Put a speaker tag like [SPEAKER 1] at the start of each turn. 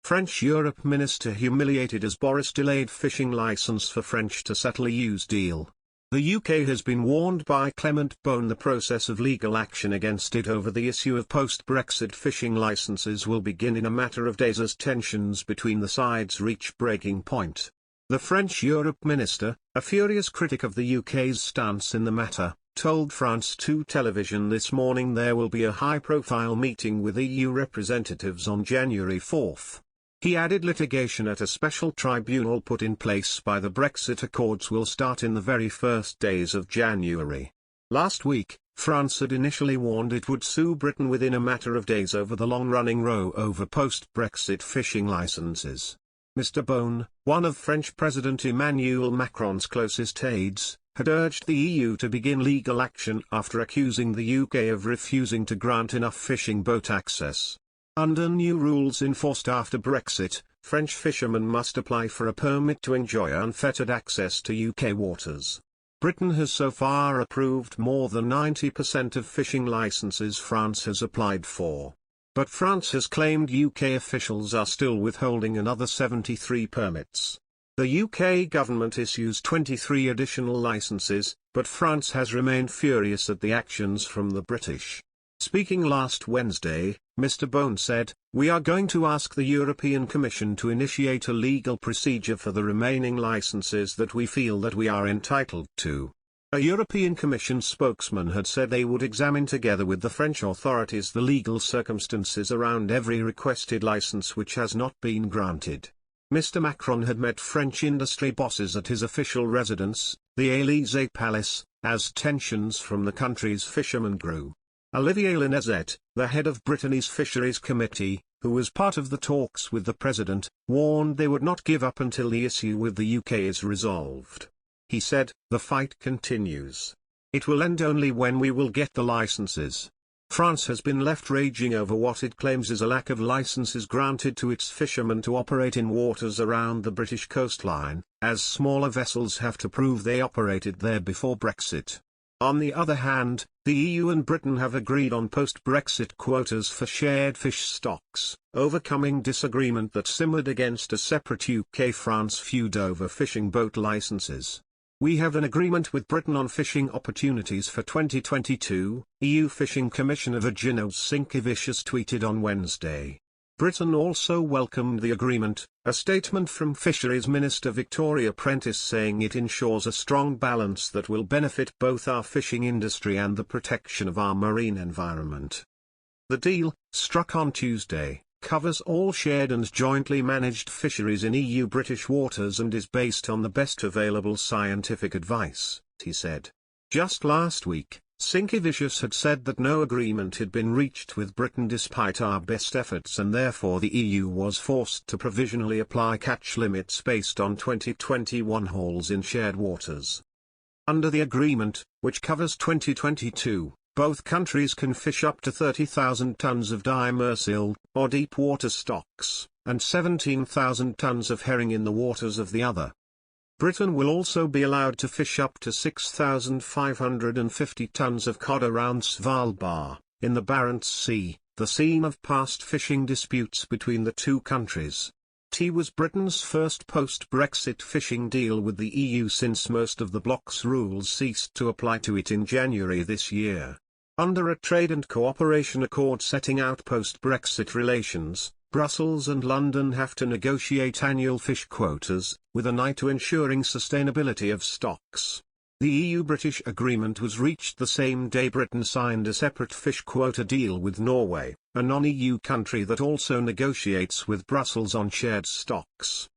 [SPEAKER 1] French Europe minister humiliated as Boris delayed fishing licence for French to settle EU's deal. The UK has been warned by Clement Beaune the process of legal action against it over the issue of post-Brexit fishing licences will begin in a matter of days as tensions between the sides reach breaking point. The French Europe minister, a furious critic of the UK's stance in the matter, told France 2 television this morning there will be a high-profile meeting with EU representatives on January 4. He added litigation at a special tribunal put in place by the Brexit Accords will start in the very first days of January. Last week, France had initially warned it would sue Britain within a matter of days over the long-running row over post-Brexit fishing licenses. Mr. Beaune, one of French President Emmanuel Macron's closest aides, had urged the EU to begin legal action after accusing the UK of refusing to grant enough fishing boat access. Under new rules enforced after Brexit, French fishermen must apply for a permit to enjoy unfettered access to UK waters. Britain has so far approved more than 90% of fishing licenses France has applied for. But France has claimed UK officials are still withholding another 73 permits. The UK government issues 23 additional licenses, but France has remained furious at the actions from the British. Speaking last Wednesday, Mr. Beaune said, "We are going to ask the European Commission to initiate a legal procedure for the remaining licenses that we feel that we are entitled to." A European Commission spokesman had said they would examine together with the French authorities the legal circumstances around every requested license which has not been granted. Mr. Macron had met French industry bosses at his official residence, the Élysée Palace, as tensions from the country's fishermen grew. Olivier Lenezet, the head of Brittany's Fisheries Committee, who was part of the talks with the president, warned they would not give up until the issue with the UK is resolved. He said, "The fight continues. It will end only when we will get the licenses." France has been left raging over what it claims is a lack of licenses granted to its fishermen to operate in waters around the British coastline, as smaller vessels have to prove they operated there before Brexit. On the other hand, the EU and Britain have agreed on post-Brexit quotas for shared fish stocks, overcoming disagreement that simmered against a separate UK-France feud over fishing boat licenses. "We have an agreement with Britain on fishing opportunities for 2022, EU Fishing Commissioner Virginos Sinkevicius tweeted on Wednesday. Britain also welcomed the agreement, a statement from Fisheries Minister Victoria Prentice saying it ensures a strong balance that will benefit both our fishing industry and the protection of our marine environment. The deal, struck on Tuesday, covers all shared and jointly managed fisheries in EU British waters and is based on the best available scientific advice, he said. Just last week, Sinkevicius had said that no agreement had been reached with Britain despite our best efforts and therefore the EU was forced to provisionally apply catch limits based on 2021 hauls in shared waters. Under the agreement, which covers 2022, both countries can fish up to 30,000 tons of demersal, or deep water stocks, and 17,000 tons of herring in the waters of the other. Britain will also be allowed to fish up to 6,550 tons of cod around Svalbard, in the Barents Sea, the scene of past fishing disputes between the two countries. It was Britain's first post-Brexit fishing deal with the EU since most of the bloc's rules ceased to apply to it in January this year. Under a trade and cooperation accord setting out post-Brexit relations, Brussels and London have to negotiate annual fish quotas, with an eye to ensuring sustainability of stocks. The EU-British agreement was reached the same day Britain signed a separate fish quota deal with Norway, a non-EU country that also negotiates with Brussels on shared stocks.